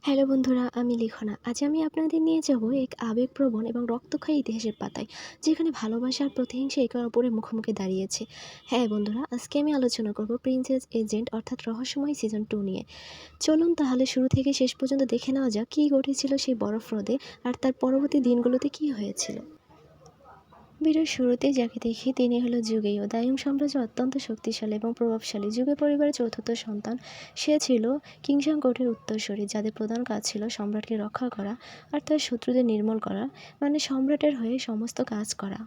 Hello বন্ধুরা, আমি লিখনা। আজ আমি আপনাদের নিয়ে যাব এক আবেগপ্রবণ এবং রক্তক্ষয়ী ইতিহাসের পাতায়, যেখানে ভালোবাসা আর প্রতিহিংসা একে অপরের মুখোমুখি দাঁড়িয়েছে। হ্যাঁ বন্ধুরা, আজকে আমি আলোচনা করব প্রিন্সেস এজেন্ট অর্থাৎ রহস্যময় সিজন 2 নিয়ে। চলুন তাহলে শুরু থেকে শেষ পর্যন্ত দেখে নেওয়া যাক কী ঘটেছিল সেই বরফ হ্রদে আর তার পরবর্তী দিনগুলোতে কী হয়েছিল। ভিডিওর শুরুতেই যাকে দেখি তিনি হলো যুগেও। দায়ুং সাম্রাজ্য অত্যন্ত শক্তিশালী এবং প্রভাবশালী। যুগে পরিবারের চতুর্থ সন্তান। সে ছিল কিংসাং কোটের উত্তরসূরি, যাদের প্রধান কাজ ছিল সম্রাটকে রক্ষা করা আর তার শত্রুদের নির্মূল করা, মানে সম্রাটের হয়ে সমস্ত কাজ করা।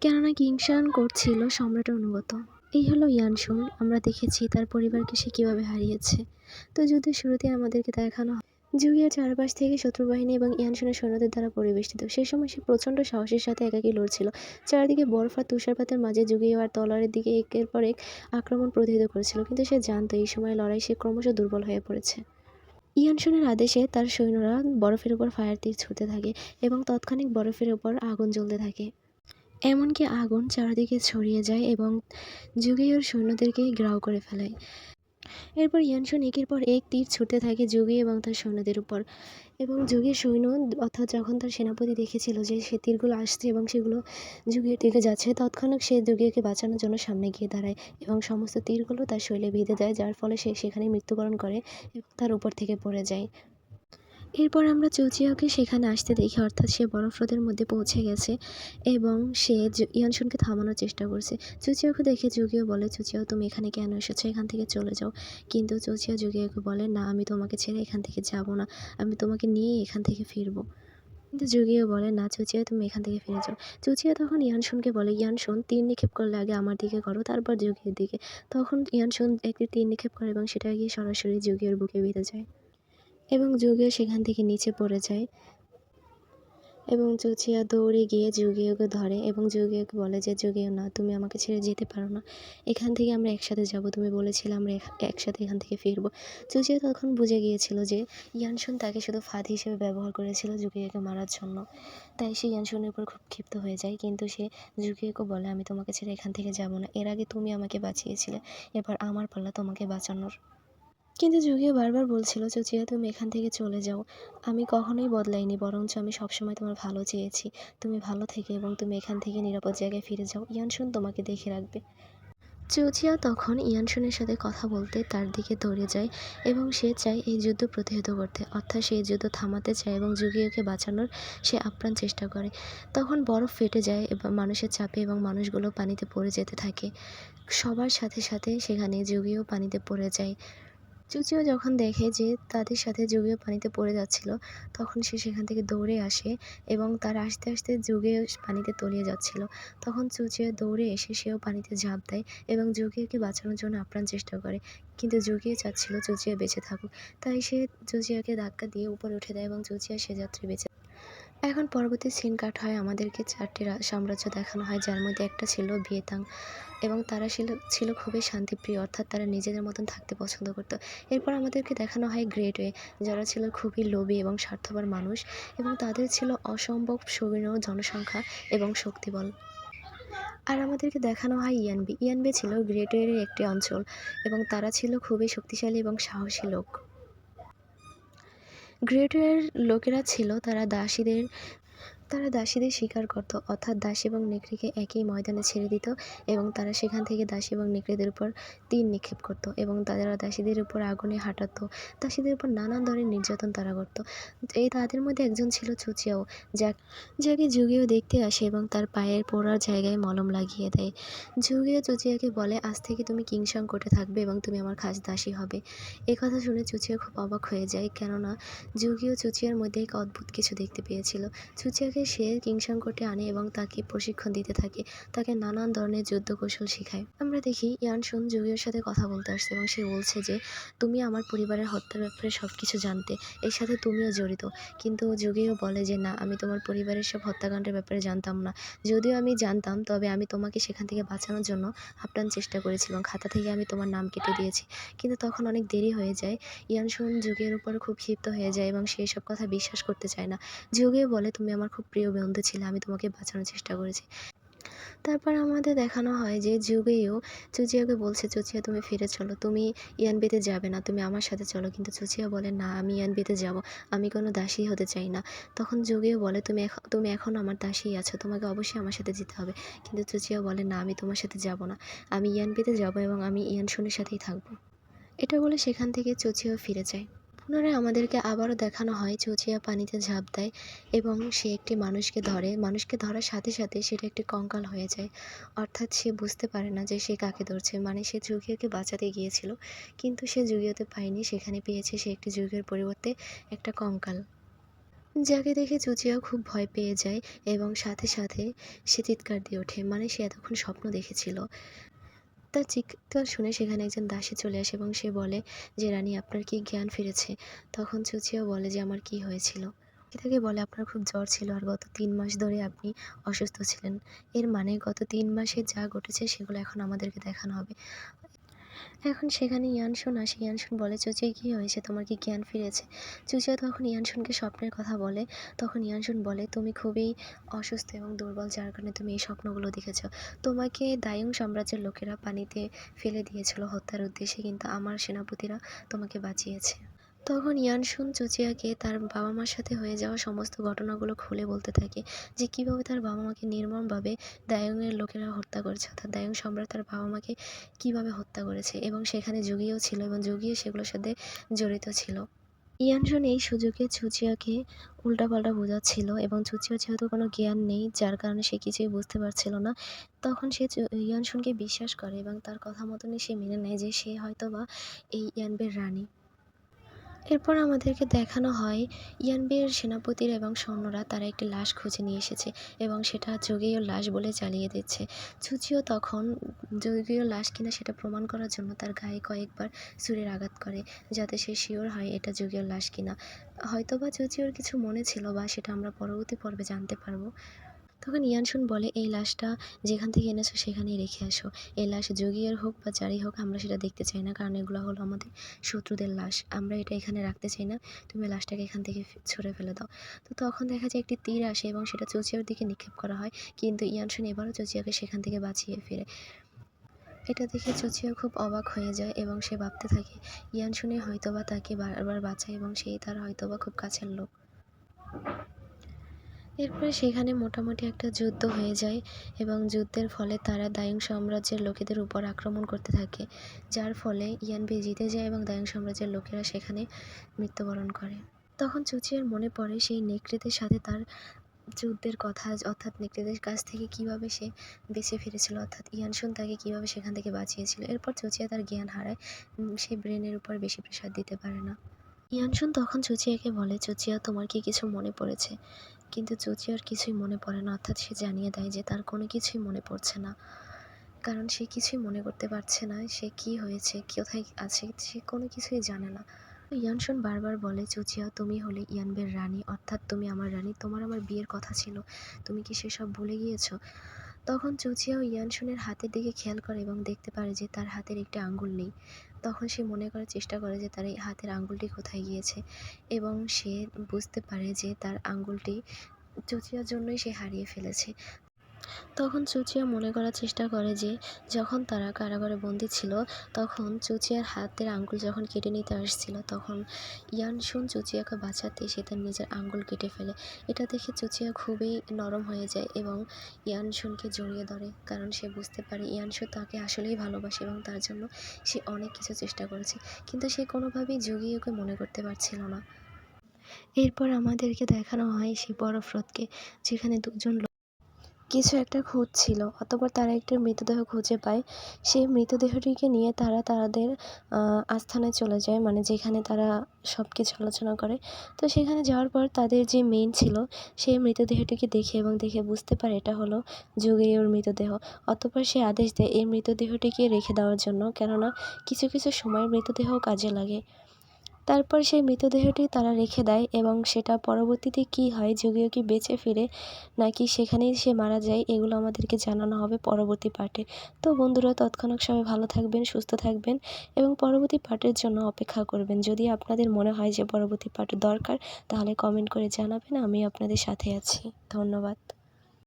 কেননা কিংসাং কোট ছিল সম্রাটের অনুগত। এই হলো ইয়ানসুন। আমরা দেখেছি তার পরিবারকে সে কীভাবে হারিয়েছে। তো যুদ্ধের শুরুতে আমাদেরকে দেখানো জুগিয়া চারপাশ থেকে শত্রুবাহিনী এবং ইয়ানসুনের সৈন্যদের দ্বারা পরিবেষ্টিত। সেই সময় সে প্রচণ্ড সাহসের সাথে একাকী লড়ছিল। চারিদিকে বরফ আর তুষারপাতের মাঝে জুগিয়া আর তলোয়ারের দিকে একের পর এক আক্রমণ প্রতিহত করেছিল, কিন্তু সে জানতো এই সময় লড়াই সে ক্রমশ দুর্বল হয়ে পড়েছে। ইয়ানসুনের আদেশে তার সৈন্যরা বরফের উপর ফায়ার তীর ছুঁড়তে থাকে এবং তৎক্ষণিক বরফের উপর আগুন জ্বলতে থাকে। এমনকি আগুন চারিদিকে ছড়িয়ে যায় এবং জুগিয়ার সৈন্যদেরকে গ্রাও করে ফেলায়। এরপর ইয়ানসুন একের পর এক তীর ছুটতে থাকে যুগি এবং তার সৈন্যদের উপর, এবং যুগের সৈন্য অর্থাৎ যখন তার সেনাপতি দেখেছিল যে সে তীরগুলো আসছে এবং সেগুলো যুগের দিকে যাচ্ছে, তৎক্ষণাৎ সে যুগিয়াকে বাঁচানোর জন্য সামনে গিয়ে দাঁড়ায় এবং সমস্ত তীরগুলো তার শরীরে বিঁধে যায়, যার ফলে সে সেখানে মৃত্যুবরণ করে এবং তার উপর থেকে পড়ে যায়। এরপর আমরা চুচিয়াকে সেখানে আসতে দেখি, অর্থাৎ সে বরফ হ্রদের মধ্যে পৌঁছে গেছে এবং সে ইয়ানসুনকে থামানোর চেষ্টা করছে। চুচিয়াকে দেখে যুগিও বলে, চুচিয়াও তুমি এখানে কেন এসেছো, এখান থেকে চলে যাও। কিন্তু চুচিয়া যুগিয়াকে বলে, না, আমি তোমাকে ছেড়ে এখান থেকে যাব না, আমি তোমাকে নিয়ে এখান থেকে ফিরবো। কিন্তু যুগিও বলে, না চুচিয়া, তুমি এখান থেকে ফিরে যাও। চুচিয়া তখন ইয়ানসুনকে বলে, ইয়ানসুন, তীর নিক্ষেপ করলে আগে আমার দিকে করো, তারপর যুগিয়ের দিকে। তখন ইয়ানসুন একটি তীর নিক্ষেপ করে এবং সেটা গিয়ে সরাসরি যুগিয়ের বুকে বিঁধে যায় এবং যুগিও সেখান থেকে নিচে পড়ে যায় এবং চুচিয়া দৌড়ে গিয়ে যুগিওকে ধরে এবং যুগিওকে বলে যে, যুগিও, না, তুমি আমাকে ছেড়ে যেতে পারো না, এখান থেকে আমরা একসাথে যাব, তুমি বলেছিলে আমরা একসাথে এখান থেকে ফিরবো। চুচিয়া তখন বুঝে গিয়েছিল যে ইয়ানসুন তাকে শুধু ফাঁদ হিসেবে ব্যবহার করেছিল যুগিওকে মারার জন্য। তাই সে ইয়ানসুনের উপর খুব ক্ষিপ্ত হয়ে যায়, কিন্তু সে যুগিওকে বলে, আমি তোমাকে ছেড়ে এখান থেকে যাব না, এর আগে তুমি আমাকে বাঁচিয়েছিলে, এবার আমার পাল্লা তোমাকে বাঁচানোর। কিন্তু যুগিও বারবার বলছিল, চুচিয়া, তুমি এখান থেকে চলে যাও, আমি কখনোই বদলাইনি, বরঞ্চ আমি সবসময় তোমার ভালো চেয়েছি, তুমি ভালো থেকে এবং তুমি এখান থেকে নিরাপদ জায়গায় ফিরে যাও, ইয়ানসুন তোমাকে দেখে রাখবে। চুচিয়া তখন ইয়ানসুনের সাথে কথা বলতে তার দিকে দৌড়ে যায় এবং সে চায় এই যুদ্ধ প্রতিহত করতে, অর্থাৎ সে যুদ্ধ থামাতে চায় এবং যুগিওকে বাঁচানোর সে আপ্রাণ চেষ্টা করে। তখন বরফ ফেটে যায় এবং মানুষের চাপে এবং মানুষগুলো পানিতে পড়ে যেতে থাকে। সবার সাথে সাথে সেখানে যুগিও পানিতে পড়ে যায়। চুচিও যখন দেখে যে তাদের সাথে যুগিও পানিতে পড়ে যাচ্ছিল, তখন সে সেখান থেকে দৌড়ে আসে এবং তার আসতে আসতে যুগিও পানিতে তলিয়ে যাচ্ছিল। তখন চুচিও দৌড়ে এসে সেও পানিতে ঝাঁপ দেয় এবং যুগিওকে বাঁচানোর জন্য আপ্রাণ চেষ্টা করে, কিন্তু যুগিও চাচ্ছিল চুচিয়া বেঁচে থাকুক। তাই সে চুচিয়াকে ধাক্কা দিয়ে উপরে উঠে দেয় এবং চুচিয়া সে যাত্রায় বেঁচে। এখন পরবর্তী সিন কাট হয়, আমাদেরকে 4টি সাম্রাজ্য দেখানো হয়, যার মধ্যে একটা ছিল ভিয়েতাং, এবং তারা ছিল খুবই শান্তিপ্রিয়, অর্থাৎ তারা নিজেদের মতন থাকতে পছন্দ করতো। এরপর আমাদেরকে দেখানো হয় গ্রেট ওয়ে, যারা ছিল খুবই লোভী এবং স্বার্থপর মানুষ, এবং তাদের ছিল অসম্ভব সৈন্য, জনসংখ্যা এবং শক্তিবল। আর আমাদেরকে দেখানো হয় ইয়ানবি। ইয়ানবি ছিল গ্রেট ওয়ের একটি অঞ্চল এবং তারা ছিল খুবই শক্তিশালী এবং সাহসী লোক। গ্রেট ওয়ের লোকেরা ছিল, তারা দাসীদের শিকার করত, অর্থাৎ দাসী এবং নেকড়েকে একই ময়দানে ছেড়ে দিত এবং তারা সেখান থেকে দাসী এবং নেকড়েদের উপর তীর নিক্ষেপ করত এবং তারা দাসীদের উপর আগুনে হাঁটাতো, দাসীদের উপর নানান ধরনের নির্যাতন তারা করত। তাদের মধ্যে একজন ছিল চুচিয়াও, যাকে যুগিও দেখতে আসে এবং তার পায়ের পোড়ার জায়গায় মলম লাগিয়ে দেয়। যুগিও চুচিয়াকে বলে, আজ থেকে তুমি কিংসাং কোর্টে থাকবে এবং তুমি আমার খাস দাসী হবে। এ কথা শুনে চুচিয়া খুব অবাক হয়ে যায়, কেননা যুগিও চুচিয়ার মধ্যে এক অদ্ভুত কিছু দেখতে পেয়েছিল। চুচিয়াকে সে কিংসাং কোর্টে আনে এবং তাকে প্রশিক্ষণ দিতে থাকে, তাকে নানান ধরনের যুদ্ধ কৌশল শেখায়। আমরা দেখি ইয়ানসুন যুগিওর সাথে কথা বলতে আসছে এবং সে বলছে যে, তুমি আমার পরিবারের হত্যার ব্যাপারে সব কিছু জানতে, এর সাথে তুমিও জড়িত। কিন্তু যুগিও বলে যে, না, আমি তোমার পরিবারের সব হত্যাকাণ্ডের ব্যাপারে জানতাম না, যদিও আমি জানতাম, তবে আমি তোমাকে সেখান থেকে বাঁচানোর জন্য আপ্রাণ চেষ্টা করেছি এবং খাতা থেকে আমি তোমার নাম কেটে দিয়েছি। কিন্তু তখন অনেক দেরি হয়ে যায়। ইয়ানসুন যুগের উপর খুব ক্ষিপ্ত হয়ে যায় এবং সে এসব কথা বিশ্বাস করতে চায় না। যুগিও বলে, তুমি আমার খুব প্রিয় বন্ধু ছিলে, আমি তোমাকে বাঁচানোর চেষ্টা করেছি। তারপর আমাদের দেখানো হয় যে যুগেও চুচিয়াকে বলছে, "চুচিয়া তুমি ফিরে চলো। তুমি ইয়ানবিতে যাবে না। তুমি আমার সাথে চলো।" কিন্তু চুচিয়া বলে, "না, আমি ইয়ানবিতে যাবো। আমি কোনো দাসী হতে চাই না।" তখন যুগেও বলে, তুমি এখনও আমার দাসীই আছো। তোমাকে অবশ্যই আমার সাথে যেতে হবে।" কিন্তু চুচিয়া বলে, "না, আমি তোমার সাথে যাবো না। আমি ইয়ানবিতে যাবো এবং আমি ইয়ানশুনের সাথেই থাকবো।" এটা বলে সেখান থেকে চুচিয়াও ফিরে যায়। পুনরায় আমাদেরকে আবারও দেখানো হয় চুচিয়া পানিতে ঝাঁপ দেয় এবং সে একটি মানুষকে ধরে। মানুষকে ধরার সাথে সাথে সেটা একটি কঙ্কাল হয়ে যায়। অর্থাৎ সে বুঝতে পারে না যে সে কাকে ধরছে। মানে সে যুগীয়কে বাঁচাতে গিয়েছিল, কিন্তু সে যুগীয়তে পায়নি। সেখানে পেয়েছে সে একটি যুগের পরিবর্তে একটা কঙ্কাল। যাকে দেখে চুচিয়াও খুব ভয় পেয়ে যায় এবং সাথে সাথে সে চিৎকার দিয়ে ওঠে। মানে সে এতক্ষণ স্বপ্ন দেখেছিল। তার চিৎকার শুনে সেখানে একজন দাসী চলে আসে এবং সে বলে যে, "রানী, আপনার কি জ্ঞান ফিরেছে?" তখন চুচিও বলে যে, "আমার কি হয়েছিল?" সে তাকে বলে, "আপনার খুব জ্বর ছিল আর গত ৩ মাস ধরে আপনি অসুস্থ ছিলেন। এর মানে গত ৩ মাসে যা ঘটেছে সেগুলো এখন আমাদেরকে দেখানো হবে।" এখন সেখানে ইয়ানশুন আসে। ইয়ানশুন বলে, "চুচিয়া কী হয়েছে? তোমার কি জ্ঞান ফিরেছে?" চুচিয়া তখন ইয়ানশুনকে স্বপ্নের কথা বলে। তখন ইয়ানশুন বলে, "তুমি খুবই অসুস্থ এবং দুর্বল, যার কারণে তুমি এই স্বপ্নগুলো দেখেছ। তোমাকে দায়ুং সাম্রাজ্যের লোকেরা পানিতে ফেলে দিয়েছিল হত্যার উদ্দেশ্যে, কিন্তু আমার সেনাপতিরা তোমাকে বাঁচিয়েছে।" তখন ইয়ানশুন চুচিয়াকে তার বাবা-মার সাথে হয়ে যাওয়া সমস্ত ঘটনাগুলো খুলে বলতে থাকে যে কীভাবে তার বাবা-মাকে নির্মমভাবে দায়ুংয়ের লোকেরা হত্যা করেছে। অর্থাৎ দায়ুং সম্রাট তার বাবা-মাকে কীভাবে হত্যা করেছে এবং সেখানে যুগীও ছিল এবং যুগীও সেগুলোর সাথে জড়িত ছিল। ইয়ানশুন এই সুযোগে চুচিয়াকে উল্টাপাল্টা বোঝাচ্ছিল এবং চুচিয়ার যেহেতু কোনো জ্ঞান নেই, যার কারণে সে কিছুই বুঝতে পারছিল না। তখন সে ইয়ানশুনকে বিশ্বাস করে এবং তার কথা মতনই সে মেনে নেয় যে সে হয়তোবা এই ইয়ানবের রানী। এরপর আমাদেরকে দেখানো হয় ইয়ানবির সেনাপতিরা এবং সৈন্যরা তারা একটি লাশ খুঁজে নিয়ে এসেছে এবং সেটা যুগীয় লাশ বলে চালিয়ে দিচ্ছে। চুচিও তখন যুগীয় লাশ কিনা সেটা প্রমাণ করার জন্য তার গায়ে কয়েকবার ছুরির আঘাত করে, যাতে সে শিওর হয় এটা যুগীয় লাশ কিনা। হয়তোবা চুচিওর কিছু মনে ছিল বা সেটা আমরা পরবর্তী পর্বে জানতে পারবো। তখন ইয়ানশুন বলে, "এই লাশটা যেখান থেকে এনেছো সেখানেই রেখে আসো। এই লাশ যোগীর হোক বা যারই হোক, আমরা সেটা দেখতে চাই না, কারণ এগুলো হলো আমাদের শত্রুদের লাশ। আমরা এটা এখানে রাখতে চাই না। তুমি লাশটাকে এখান থেকে ছুঁড়ে ফেলে দাও।" তো তখন দেখা যায় একটি তীর আসে এবং সেটা চুচিয়ার দিকে নিক্ষেপ করা হয়, কিন্তু ইয়ানশুন এবারও চুচিয়াকে সেখান থেকে বাঁচিয়ে ফিরে। এটা দেখে চুচিয়া খুব অবাক হয়ে যায় এবং সে ভাবতে থাকে ইয়ানশুনই হয়তোবা তাকে বারবার বাঁচায় এবং সেই তার হয়তোবা খুব কাছের লোক। এরপরে সেখানে মোটামুটি একটা যুদ্ধ হয়ে যায় এবং যুদ্ধের ফলে তারা দায়ুং সাম্রাজ্যের লোকেদের উপর আক্রমণ করতে থাকে, যার ফলে ইয়ানবি জিতে যায় এবং দায়ুং সাম্রাজ্যের লোকেরা সেখানে মৃত্যুবরণ করে। তখন চুচিয়ার মনে পড়ে সেই নেকড়েদের সাথে তার যুদ্ধের কথা, অর্থাৎ নেকড়েদের কাছ থেকে কীভাবে সে বেঁচে ফিরেছিল, অর্থাৎ ইয়ানশুন তাকে কীভাবে সেখান থেকে বাঁচিয়েছিল। এরপর চুচিয়া তার জ্ঞান হারায়, সে ব্রেনের উপর বেশি প্রেশার দিতে পারে না। ইয়ানশুন তখন চুচিয়াকে বলে, "চুচিয়া, তোমার কি কিছু মনে পড়েছে?" কিন্তু চুচিয়ার কিছুই মনে পড়ে না, অর্থাৎ সে জানিয়ে দেয় যে তার কোনো কিছুই মনে পড়ছে না, কারণ সে কিছুই মনে করতে পারছে না সে কি হয়েছে, কোথায় আছে, সে কোনো কিছুই জানে না। ইয়ানশুন বারবার বলে, "চুচিয়া, তুমি হলে ইয়ানবের রানী, অর্থাৎ তুমি আমার রানী, তোমার আমার বিয়ের কথা ছিল, তুমি কি সেসব ভুলে গিয়েছো?" তখন চুচিয়াও ইয়ানশুনের হাতের দিকে খেয়াল করে এবং দেখতে পারে যে তার হাতের একটি আঙ্গুল নেই। তখন সে মনে করার চেষ্টা করে যে তার এই হাতের আঙ্গুলটি কোথায় গিয়েছে এবং সে বুঝতে পারে যে তার আঙ্গুলটি চুচিয়ার জন্যই সে হারিয়ে ফেলেছে। তখন চুচিয়া মনে করার চেষ্টা করে যে যখন তারা কারাগারে বন্দী ছিল, তখন চুচিয়ার হাতের আঙ্গুল যখন কেটে নিতে আসছিল, তখন ইয়ানশুন চুচিয়াকে বাঁচাতে সে তার নিজের আঙ্গুল কেটে ফেলে। এটা দেখে চুচিয়া খুবই নরম হয়ে যায় এবং ইয়ানশুনকে জড়িয়ে ধরে, কারণ সে বুঝতে পারে ইয়ানশুন তাকে আসলেই ভালোবাসে এবং তার জন্য সে অনেক কিছু চেষ্টা করেছে, কিন্তু সে কোনোভাবেই যুগীয়কে মনে করতে পারছিল না। এরপর আমাদেরকে দেখানো হয় সেই বরফ হ্রদকে, যেখানে দুজন কিছু একটা খুঁজছিল। অতঃপর তারা একটি মৃতদেহ খুঁজে পায়। সেই মৃতদেহটিকে নিয়ে তারা তাদের আস্তানায় চলে যায়, মানে যেখানে তারা সব কিছু আলোচনা করে। তো সেখানে যাওয়ার পর তাদের যে মেইন ছিল, সে মৃতদেহটিকে দেখে এবং দেখে বুঝতে পারে এটা হলো যুগের মৃতদেহ। অতঃপর সে আদেশ দেয় এই মৃতদেহটিকে রেখে দেওয়ার জন্য, কেননা কিছু কিছু সময় মৃতদেহ কাজে লাগে। তারপর সেই মৃতদেহটি তারা রেখে দেয় এবং সেটা পরবর্তীতে কী হয়, যদিও কি বেঁচে ফিরে নাকি সেখানেই সে মারা যায়, এগুলো আমাদেরকে জানানো হবে পরবর্তী পার্টে। তো বন্ধুরা, তৎক্ষণাৎ সবাই ভালো থাকবেন, সুস্থ থাকবেন এবং পরবর্তী পার্টের জন্য অপেক্ষা করবেন। যদি আপনাদের মনে হয় যে পরবর্তী পার্ট দরকার, তাহলে কমেন্ট করে জানাবেন, আমি আপনাদের সাথে আছি। ধন্যবাদ।